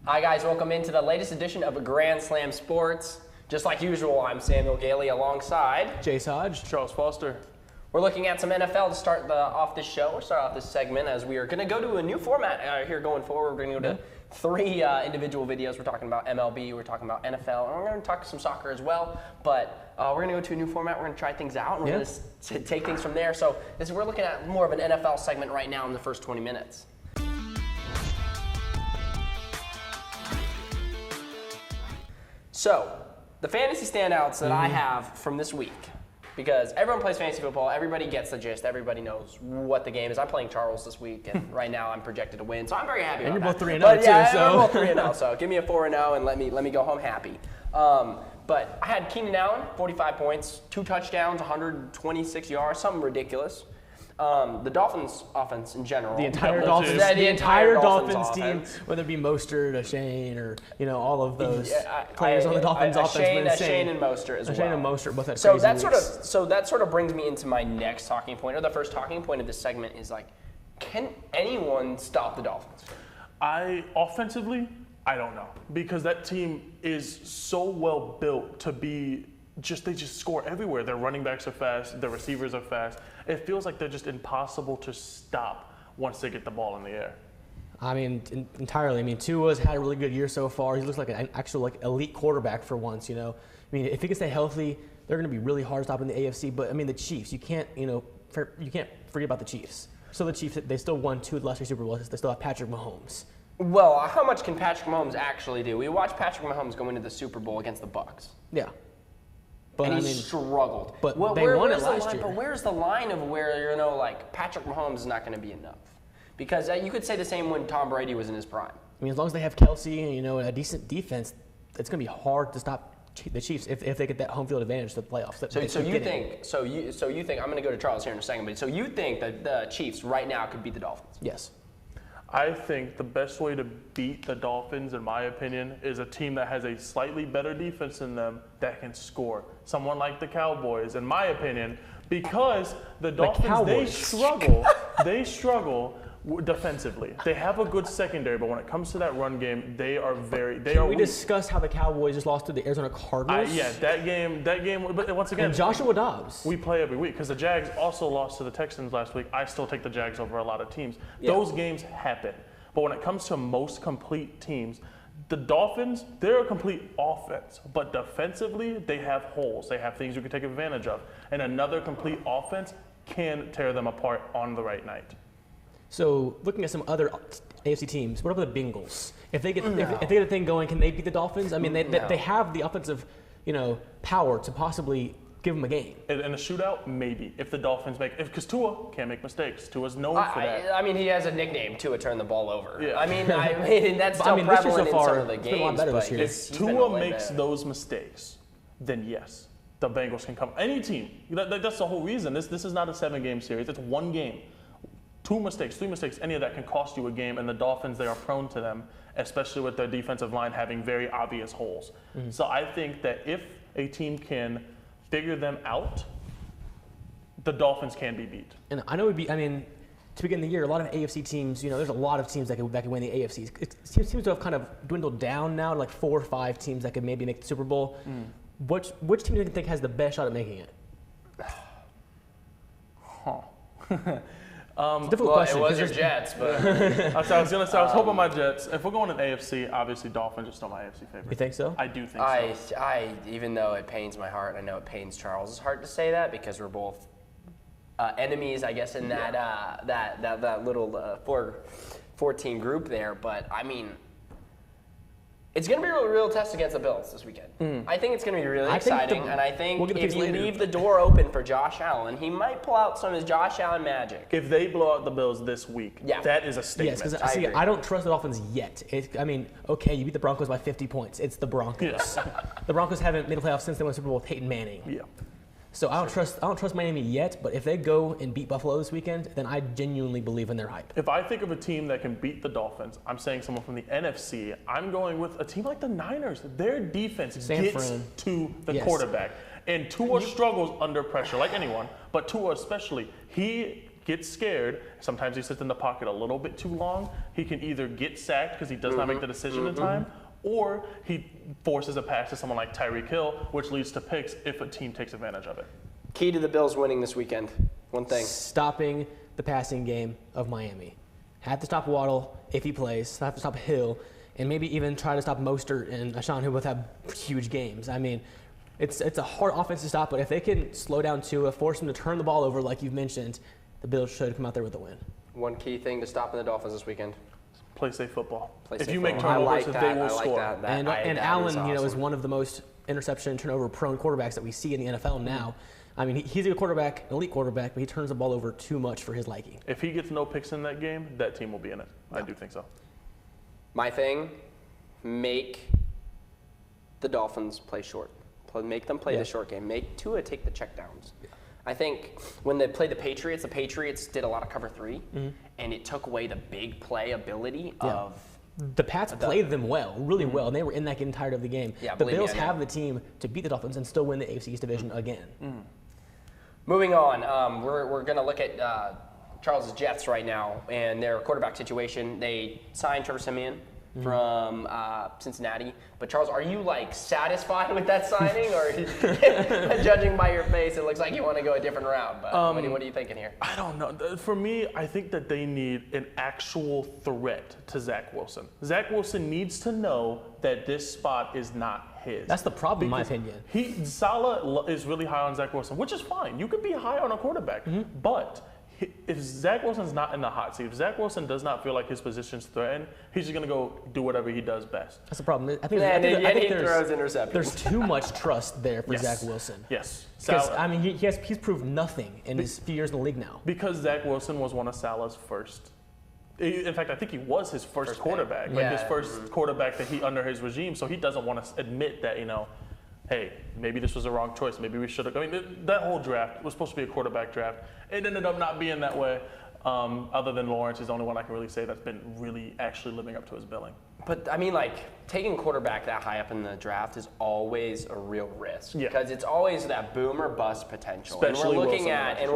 Hi guys, welcome into the latest edition of Grand Slam Sports. Just like usual, I'm Samuel Gailey alongside Jace Hodge. Charles Foster. We're looking at some NFL to start off this show. We'll start off this segment as we are going to go to a new format here going forward. We're going to go to three individual videos. We're talking about MLB, we're talking about NFL, and we're going to talk some soccer as well. But we're going to go to a new format. We're going to try things out, and we're going to take things from there. So we're looking at more of an NFL segment right now in the first 20 minutes. So, the fantasy standouts that I have from this week, because everyone plays fantasy football, everybody gets the gist, everybody knows what the game is. I'm playing Charles this week, and right now I'm projected to win, so I'm very happy about that. And you're both 3-0 too, so. We're both 3-0, so give me a 4-0 and let me go home happy. But I had Keenan Allen, 45 points, 2 touchdowns, 126 yards, something ridiculous. The Dolphins offense in general. The entire Dolphins team, whether it be Mostert, Shane, or all of those players on the Dolphins offense. Shane and Mostert as well. Shane and Mostert both had so crazy that sort of brings me into my next talking point, or the first talking point of this segment is can anyone stop the Dolphins? Offensively, I don't know, because that team is so well built to be they just score everywhere. Their running backs are fast, their receivers are fast. It feels like they're just impossible to stop once they get the ball in the air. I mean, entirely. I mean, Tua's had a really good year so far. He looks like an actual elite quarterback for once. I mean, if he can stay healthy, they're going to be really hard stopping the AFC. But I mean, the Chiefs, you can't forget about the Chiefs. So the Chiefs, they still won 2 of the last 3 Super Bowls. They still have Patrick Mahomes. Well, how much can Patrick Mahomes actually do? We watched Patrick Mahomes go into the Super Bowl against the Bucs. Yeah. But he struggled. But they won it last year. But where's the line of where Patrick Mahomes is not going to be enough? Because you could say the same when Tom Brady was in his prime. I mean, as long as they have Kelsey and a decent defense, it's going to be hard to stop the Chiefs if they get that home field advantage to the playoffs. So you think I'm going to go to Charles here in a second, but so you think that the Chiefs right now could beat the Dolphins? Yes. I think the best way to beat the Dolphins, in my opinion, is a team that has a slightly better defense than them that can score. Someone like the Cowboys, in my opinion, because the Dolphins, they struggle defensively. They have a good secondary, but when it comes to that run game, Can we discuss how the Cowboys just lost to the Arizona Cardinals? That game, but once again, and Joshua Dobbs. We play every week because the Jags also lost to the Texans last week. I still take the Jags over a lot of teams. Yeah. Those games happen. But when it comes to most complete teams, the Dolphins, they're a complete offense, but defensively, they have holes. They have things you can take advantage of. And another complete offense can tear them apart on the right night. So, looking at some other AFC teams, what about the Bengals? If they get a thing going, can they beat the Dolphins? I mean, they have the offensive, power to possibly give them a game. In a shootout, maybe. If the Dolphins because Tua can't make mistakes. Tua's known for that. I mean, he has a nickname, Tua turn the ball over. Yeah. I mean, that's still prevalent in some of the games. But if Tua makes those mistakes, then yes, the Bengals can come. Any team. That's the whole reason. This is not a 7-game series. It's 1 game. 2 mistakes, 3 mistakes, any of that can cost you a game, and the Dolphins, they are prone to them, especially with their defensive line having very obvious holes. Mm-hmm. So I think that if a team can figure them out, the Dolphins can be beat. And I know to begin the year, a lot of AFC teams, there's a lot of teams that can win the AFC. It seems to have kind of dwindled down now to 4 or 5 teams that could maybe make the Super Bowl. Which team do you think has the best shot at making it? It's a difficult question. It was your Jets, but I was hoping my Jets. If we're going in AFC, obviously Dolphins are still my AFC favorite. You think so? I do think so. Even though it pains my heart, I know it pains Charles' heart to say that because we're both enemies, I guess, in that little 4-team group there. But I mean, it's going to be a real test against the Bills this weekend. I think it's going to be really exciting, and I think if you leave the door open for Josh Allen, he might pull out some of his Josh Allen magic. If they blow out the Bills this week, that is a statement. Yes, because I don't trust the Dolphins yet. You beat the Broncos by 50 points. It's the Broncos. The Broncos haven't made a playoff since they won the Super Bowl with Peyton Manning. Yeah. So I don't trust Miami yet, but if they go and beat Buffalo this weekend, then I genuinely believe in their hype. If I think of a team that can beat the Dolphins, I'm saying someone from the NFC. I'm going with a team like the Niners. Their defense gets to the quarterback. And Tua struggles under pressure, like anyone, but Tua especially. He gets scared, sometimes he sits in the pocket a little bit too long, he can either get sacked because he does not make the decision in time, or he forces a pass to someone like Tyreek Hill, which leads to picks if a team takes advantage of it. Key to the Bills winning this weekend. One thing. Stopping the passing game of Miami. Have to stop Waddle if he plays. Have to stop Hill, and maybe even try to stop Mostert and Ashawn, who both have huge games. I mean, it's a hard offense to stop, but if they can slow down Tua, force him to turn the ball over like you've mentioned, the Bills should come out there with a win. One key thing to stopping the Dolphins this weekend. Play safe football. Play if safe you make football. turnovers, they will score. And that Allen, is is awesome. one of the most interception turnover prone quarterbacks that we see in the NFL now. I mean, he's a good quarterback, an elite quarterback, but he turns the ball over too much for his liking. If he gets no picks in that game, that team will be in it. I do think so. My thing, make the Dolphins play short. Make them play the short game. Make Tua take the checkdowns. Yeah. I think when they played the Patriots did a lot of cover 3, and it took away the big play ability of the Pats played them well, really well, and they were in that game tired of the game. Yeah, the Bills have the team to beat the Dolphins and still win the AFC East division again. Moving on, we're going to look at Charles' Jets right now and their quarterback situation. They signed Trevor Siemian from Cincinnati. But Charles, are you satisfied with that signing, or judging by your face, it looks like you want to go a different route? But what are you thinking here? I don't know. For me, I think that they need an actual threat to Zach Wilson. Zach Wilson needs to know that this spot is not his. That's the problem, in my opinion. Saleh is really high on Zach Wilson, which is fine. You could be high on a quarterback, but if Zach Wilson's not in the hot seat, if Zach Wilson does not feel like his position's threatened, he's just going to go do whatever he does best. That's the problem. I think he throws interceptions. There's too much trust there for Zach Wilson. Yes. Because, I mean, he's proved nothing in his few years in the league now. Because Zach Wilson was one of Saleh's first. In fact, I think he was his first quarterback. His first quarterback that he under his regime. So he doesn't want to admit that, hey, maybe this was the wrong choice. Maybe we should have. I mean, that whole draft was supposed to be a quarterback draft. It ended up not being that way. Other than Lawrence is the only one I can really say that's been really actually living up to his billing. But I mean, taking quarterback that high up in the draft is always a real risk because it's always that boom or bust potential. Especially we're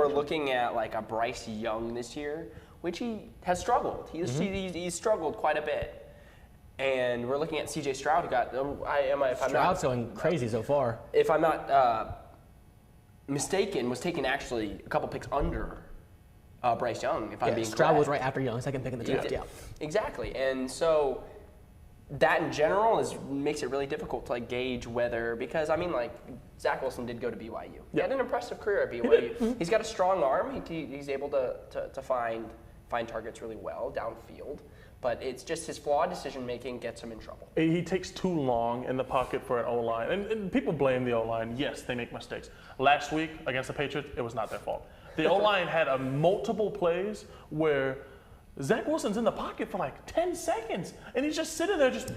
looking at a Bryce Young this year, which he has struggled. He's struggled quite a bit. And we're looking at C.J. Stroud, who got Stroud's going crazy so far. If I'm not mistaken, was taken actually a couple picks under Bryce Young. If I'm being Stroud correct. was right after Young, second pick in the draft. Yeah, exactly. And so that in general makes it really difficult to gauge whether, because I mean Zach Wilson did go to BYU. He had an impressive career at BYU. He's got a strong arm. He's able to find targets really well downfield. But it's just his flawed decision-making gets him in trouble. He takes too long in the pocket for an O-line. And people blame the O-line. Yes, they make mistakes. Last week against the Patriots, it was not their fault. The O-line had multiple plays where Zach Wilson's in the pocket for 10 seconds. And he's just sitting there just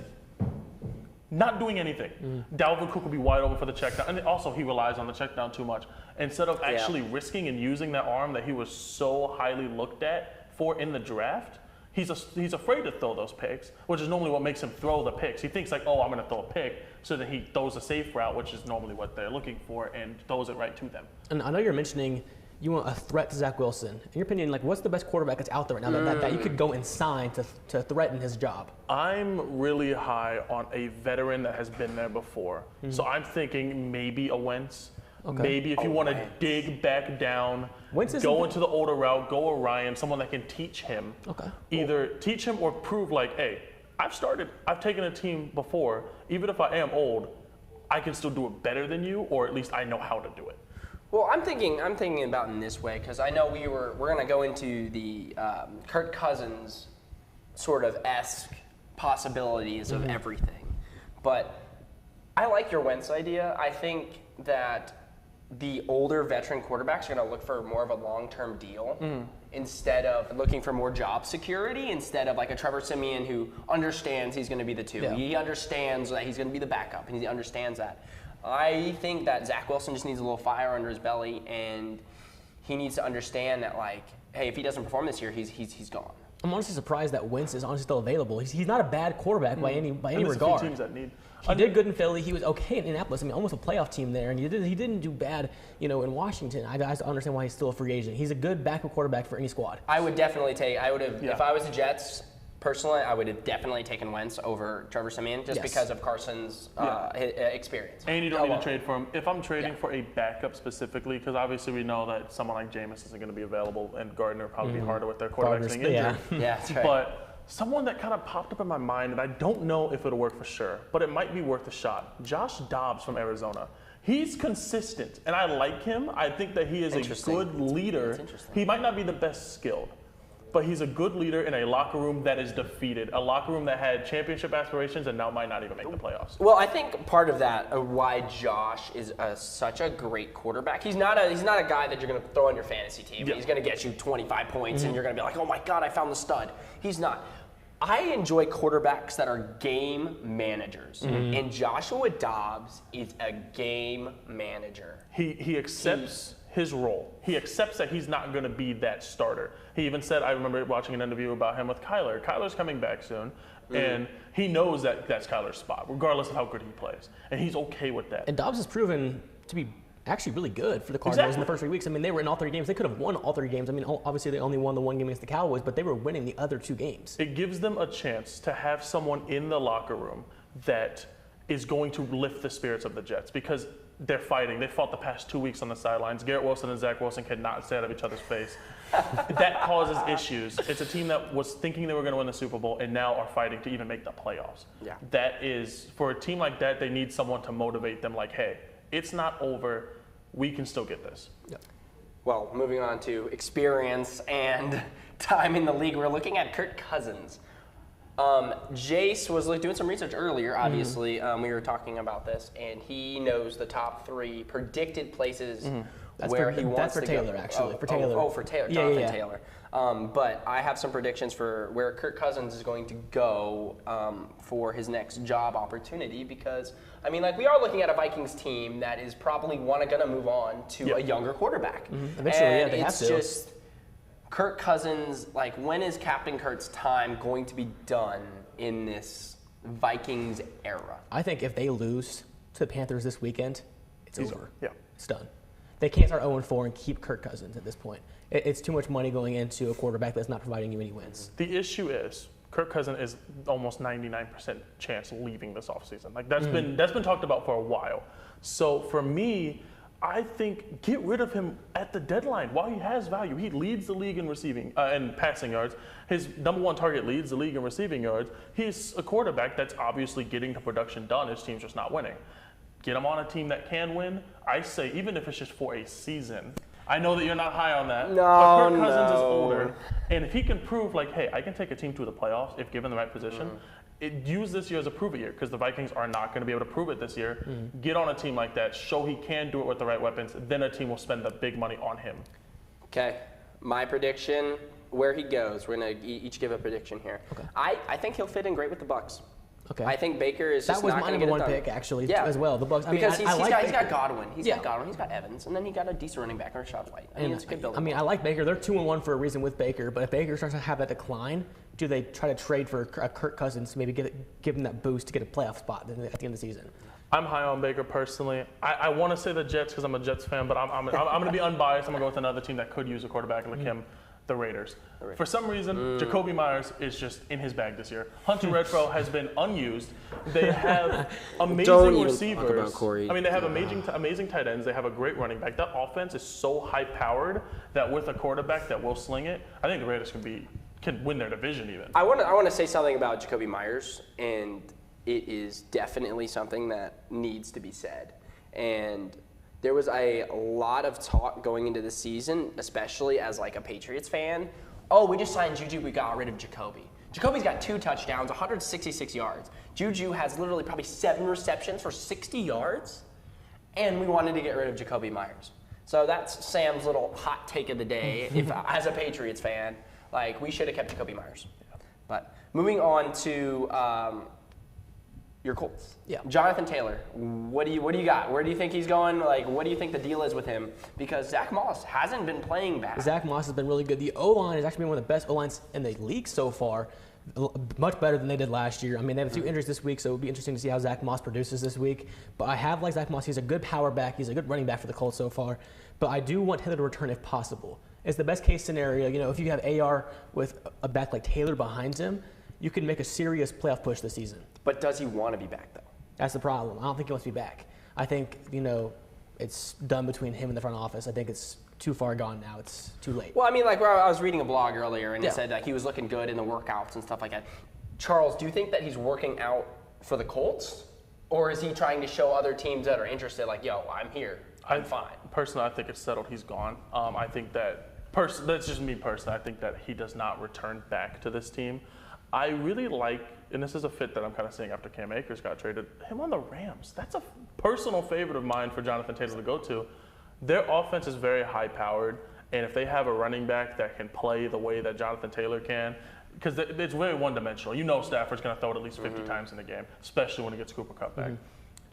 not doing anything. Dalvin Cook will be wide open for the check down. And also he relies on the check down too much. Instead of actually risking and using that arm that he was so highly looked at for in the draft, he's afraid to throw those picks, which is normally what makes him throw the picks. He thinks I'm going to throw a pick, so that he throws a safe route, which is normally what they're looking for, and throws it right to them. And I know you're mentioning you want a threat to Zach Wilson. In your opinion, what's the best quarterback that's out there right now that you could go and sign to threaten his job? I'm really high on a veteran that has been there before. So I'm thinking maybe a Wentz. Okay. Maybe if you want to dig back down, go into the older route, go Orion, someone that can teach him. Okay. Either teach him or prove hey, I've taken a team before. Even if I am old, I can still do it better than you, or at least I know how to do it. Well, I'm thinking about it in this way because I know we're going to go into the Kirk Cousins sort of esque possibilities of everything, but I like your Wentz idea. I think that the older veteran quarterbacks are going to look for more of a long-term deal instead of looking for more job security, instead of a Trevor Siemian who understands he's going to be the 2. Yeah. He understands that he's going to be the backup, and he understands that. I think that Zach Wilson just needs a little fire under his belly, and he needs to understand that, hey, if he doesn't perform this year, he's gone. I'm honestly surprised that Wentz is honestly still available. He's not a bad quarterback by any There's regard. a few teams that need. He did good in Philly. He was okay in Indianapolis. I mean, almost a playoff team there, and he didn't do bad, in Washington. I understand why he's still a free agent. He's a good backup quarterback for any squad. I would definitely take. If I was the Jets. Personally, I would have definitely taken Wentz over Trevor Siemian just because of Carson's experience. And you don't need to trade for him. If I'm trading for a backup specifically, because obviously we know that someone like Jameis isn't going to be available, and Gardner would probably be harder with their quarterbacks being injured. Yeah, that's right. But someone that kind of popped up in my mind, and I don't know if it'll work for sure, but it might be worth a shot. Josh Dobbs from Arizona. He's consistent, and I like him. I think that he is a good leader. He might not be the best skilled, but he's a good leader in a locker room that is defeated, a locker room that had championship aspirations and now might not even make the playoffs. Well, I think part of that, why Josh is such a great quarterback. He's not a guy that you're going to throw on your fantasy team. He's going to get you 25 points and you're going to be like, oh my God, I found the stud. He's not. I enjoy quarterbacks that are game managers, and Joshua Dobbs is a game manager. He accepts his role. He accepts that he's not going to be that starter. He even said, I remember watching an interview about him with Kyler. Kyler's coming back soon, and he knows that that's Kyler's spot, regardless of how good he plays, and he's okay with that. And Dobbs has proven to be actually really good for the Cardinals in the first 3 weeks. I mean, they were in all 3 games. They could have won all 3 games. I mean, obviously they only won the 1 game against the Cowboys, but they were winning the other 2 games. It gives them a chance to have someone in the locker room that is going to lift the spirits of the Jets, because they're fighting. They fought the past 2 weeks on the sidelines. Garrett Wilson and Zach Wilson could not stay out of each other's face. That causes issues. It's a team that was thinking they were going to win the Super Bowl and now are fighting to even make the playoffs. Yeah. That is, for a team like that, they need someone to motivate them like, hey, it's not over. We can still get this. Yep. Well, moving on to experience and time in the league, we're looking at Kirk Cousins. Jace was doing some research earlier, obviously. We were talking about this, and he knows the top 3 predicted places where he wants to go. That's for Taylor, actually. For Taylor. Oh, for Taylor. Jonathan Taylor. But I have some predictions for where Kirk Cousins is going to go for his next job opportunity, because, I mean, we are looking at a Vikings team that is probably going to move on to a younger quarterback. Eventually, and they have to. it's just Kirk Cousins, when is Captain Kirk's time going to be done in this Vikings era? I think if they lose to the Panthers this weekend, it's over. Yeah. It's done. They can't start 0-4 and keep Kirk Cousins at this point. It's too much money going into a quarterback that's not providing you any wins. The issue is Kirk Cousins is almost 99% chance leaving this offseason. That's been talked about for a while. So for me, I think get rid of him at the deadline while he has value. He leads the league in receiving and passing yards. His #1 target leads the league in receiving yards. He's a quarterback that's obviously getting the production done. His team's just not winning. Get him on a team that can win. I say, even if it's just for a season. I know that you're not high on that. But Kirk Cousins is older. And if he can prove, hey, I can take a team to the playoffs if given the right position, use this year as a prove it year, because the Vikings are not going to be able to prove it this year. Get on a team like that. Show he can do it with the right weapons. Then a team will spend the big money on him. Okay. My prediction, where he goes. We're going to each give a prediction here. Okay. I think he'll fit in great with the Bucs. Okay. I think Baker is just not going to get it done. That was my #1 pick, actually, as well. The Bucs. Because he's got Godwin. He's got Godwin. He's got Evans. And then he got a decent running back, Rashad White. It's a good building. I like Baker. They're 2-1 for a reason with Baker. But if Baker starts to have that decline, do they try to trade for Kirk Cousins to maybe give him that boost to get a playoff spot at the end of the season? I'm high on Baker personally. I want to say the Jets because I'm a Jets fan, but I'm going to be unbiased. I'm going to go with another team that could use a quarterback like him. The Raiders. For some reason, Jacoby Myers is just in his bag this year. Hunter Renfrow has been unused. They have amazing receivers. They have amazing tight ends. They have a great running back. That offense is so high-powered that with a quarterback that will sling it, I think the Raiders can win their division even. I want to say something about Jacoby Myers, and it is definitely something that needs to be said. And there was a lot of talk going into the season, especially as a Patriots fan. Oh, we just signed Juju, we got rid of Jacoby. Jacoby's got 2 touchdowns, 166 yards. Juju has literally probably 7 receptions for 60 yards, and we wanted to get rid of Jacoby Myers. So that's Sam's little hot take of the day. As a Patriots fan, we should have kept Jacoby Myers. But moving on to Your Colts. Yeah. Jonathan Taylor. What do you got? Where do you think he's going? Like, what do you think the deal is with him? Because Zach Moss hasn't been playing bad. Zach Moss has been really good. The O-line has actually been one of the best O-lines in the league so far. Much better than they did last year. I mean, they have a few injuries this week, so it would be interesting to see how Zach Moss produces this week. But I have liked Zach Moss. He's a good power back. He's a good running back for the Colts so far. But I do want Taylor to return if possible. It's the best case scenario. You know, if you have AR with a back like Taylor behind him, you can make a serious playoff push this season. But does he want to be back, though? That's the problem. I don't think he wants to be back. I think, you know, it's done between him and the front office. I think it's too far gone now. It's too late. Well, I mean, like, I was reading a blog earlier, and Yeah. it said that he was looking good in the workouts and stuff like that. Charles, do you think that he's working out for the Colts? Or is he trying to show other teams that are interested, like, yo, I'm here. I'm fine. Personally, I think it's settled. He's gone. I think that, that's just me personally, I think that he does not return back to this team. I really like, and this is a fit that I'm kind of seeing after Cam Akers got traded, him on the Rams. That's a personal favorite of mine for Jonathan Taylor to go to. Their offense is very high-powered, and if they have a running back that can play the way that Jonathan Taylor can, because it's very one-dimensional. You know Stafford's going to throw it at least 50 times in the game, especially when he gets Cooper Kupp back.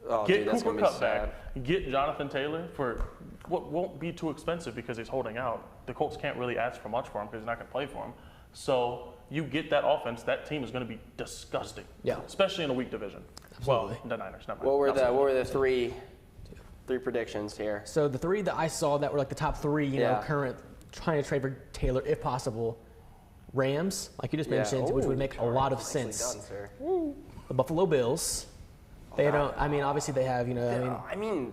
Oh, Get dude, that's Cooper gonna be Kupp back. Get Jonathan Taylor for what won't be too expensive because he's holding out. The Colts can't really ask for much for him because he's not going to play for him. So you get that offense, that team is going to be disgusting. Yeah. Especially in a weak division. Absolutely. Well, the Niners, not What were the three predictions here? So the three that I saw that were like the top three, you know, Yeah. current trying to trade for Taylor if possible. Rams, like you just mentioned, which would make a lot of Nicely sense. done, sir. The Buffalo Bills. They don't. I mean, obviously they have. You know, I mean,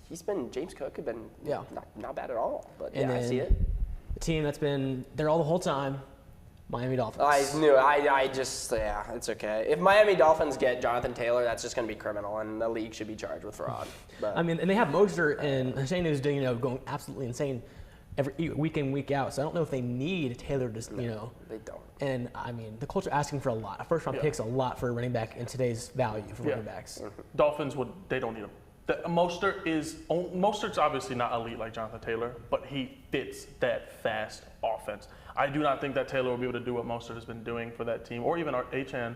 he's been, James Cook had been Yeah. not bad at all. But And yeah, I then see it. the team that's been there all the whole time, Miami Dolphins. I knew. I just, yeah, it's okay. If Miami Dolphins get Jonathan Taylor, that's just going to be criminal, and the league should be charged with fraud. But I mean, and they have Mostert and Hussein who's doing, going absolutely insane every week in, week out. So I don't know if they need Taylor to, they don't. And I mean, the Colts are asking for a lot. A first-round pick's a lot for a running back in today's value for running backs. Dolphins they don't need him. Mostert's obviously not elite like Jonathan Taylor, but he fits that fast offense. I do not think that Taylor will be able to do what Mostert has been doing for that team, or even our HN.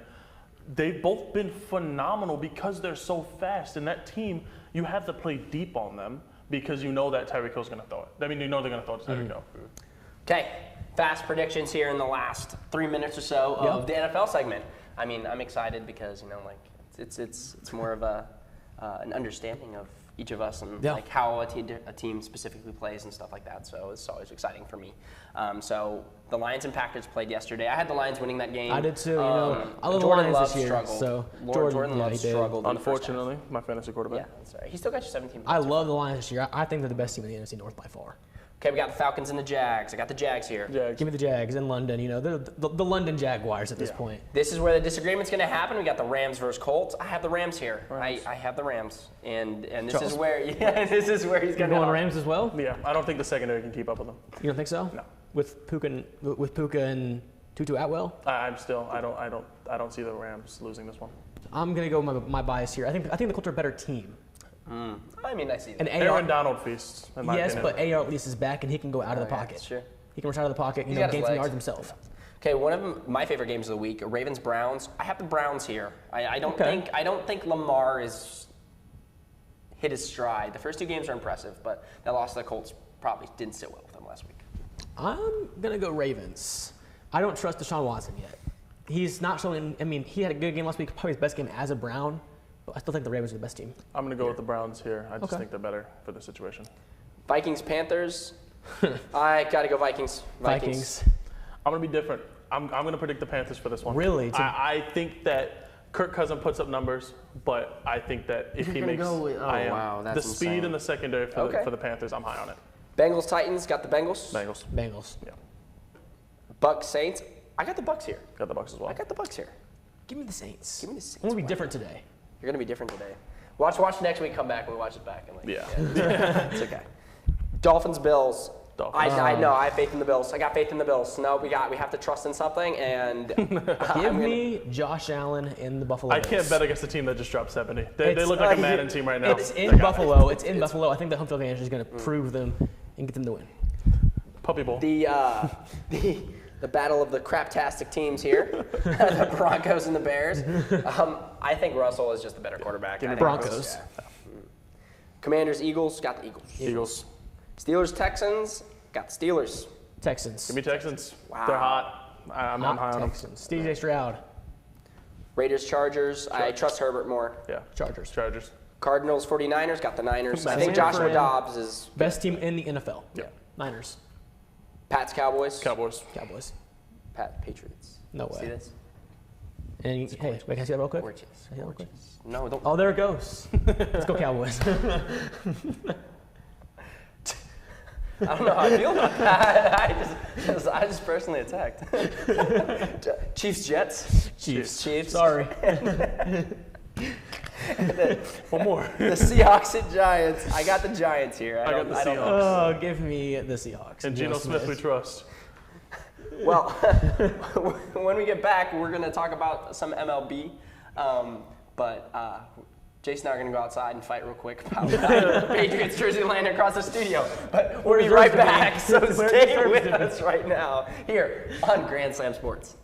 They've both been phenomenal because they're so fast. And that team, you have to play deep on them because you know that Tyreek Hill's going to throw it. I mean, you know they're going to throw it to Tyreek Hill. Okay, fast predictions here in the last 3 minutes or so of the NFL segment. I mean, I'm excited because it's more of an understanding of each of us and like how a team specifically plays and stuff like that. So it's always exciting for me. So the Lions and Packers played yesterday. I had the Lions winning that game. I did too. I love Jordan the Lions Love this year. struggled. So Jordan Love struggled. in the first half. Unfortunately, my fantasy quarterback. Yeah, that's right. He still got you 17 points. I love the Lions this year. I think they're the best team in the NFC North by far. Okay, we got the Falcons and the Jags. I got the Jags here. Jags. Give me the Jags in London. They're the London Jaguars at this point. This is where the disagreement's going to happen. We got the Rams versus Colts. I have the Rams here. I have the Rams, and this is where he's going to Going Rams as well? Yeah, I don't think the secondary can keep up with them. You don't think so? No. With Puka and Tutu Atwell? I don't see the Rams losing this one. I'm gonna go with my bias here. I think the Colts are a better team. I mean, I see that. And Aaron Donald feasts, in my opinion. but AR at least is back and he can go out of the pocket. That's true. He can rush out of the pocket, He's got his gain some legs. yards himself. Okay, one of my favorite games of the week, Ravens Browns. I have the Browns here. I don't think Lamar is hit his stride. The first two games are impressive, but that loss to the Colts probably didn't sit well with them last week. I'm gonna go Ravens. I don't trust Deshaun Watson yet. He's not showing. I mean, he had a good game last week, probably his best game as a Brown. But I still think the Ravens are the best team. I'm going to go with the Browns here. I just think they're better for the situation. Vikings Panthers. I got to go Vikings. Vikings. I'm going to be different. I'm going to predict the Panthers for this one. Really? I think that Kirk Cousins puts up numbers, but I think that if he makes that's the speed insane. in the secondary for the Panthers, I'm high on it. Bengals Titans. Got the Bengals. Bengals. Yeah. Bucks Saints. I got the Bucks here. Got the Bucks as well. I got the Bucks here. Give me the Saints. Give me the Saints. I'm gonna be Wow. different today. You're gonna be different today. Watch next week. Come back and we watch it back. And it's okay. Dolphins Bills. Dolphins. I know. I have faith in the Bills. I got faith in the Bills. No, we have to trust in something. And Give me Josh Allen in the Buffalo I Bills. can't bet against a team that just dropped 70. They look like a Madden team right now. It's in Buffalo. It's in Buffalo. I think the home field advantage is going to prove them and get them to win. Puppy Bowl. the the battle of the craptastic teams here, the Broncos and the Bears. I think Russell is just the better quarterback. Give me Broncos. Yeah. Commanders, Eagles, got the Eagles. Eagles. Steelers, Texans, got the Steelers. Texans. Give me Texans. Wow. They're hot. I'm high on them. Texans. DJ Stroud. Raiders, Chargers. I trust Herbert more. Yeah. Chargers. Chargers. Cardinals, 49ers, got the Niners. I Best think team Joshua for- Dobbs is Best team in the NFL. Yeah. Niners. Pats, Cowboys. Cowboys. Cowboys. Patriots. No See way. this? And hey, wait, can I see that real quick? Gorgeous. Can I see that real quick? No, don't. Oh, there it goes. Let's go Cowboys. I don't know how I feel about that. I just personally attacked. Chiefs, Jets. Chiefs. Sorry. One more. The Seahawks and Giants. I got the Giants here. I got the I don't Seahawks. Oh, give me the Seahawks. And Geno Smith, we trust. Well, when we get back, we're going to talk about some MLB. But Jason and I are going to go outside and fight real quick about Patriots jersey landing across the studio. But we'll be right back, so stay with us right now here on Grand Slam Sports.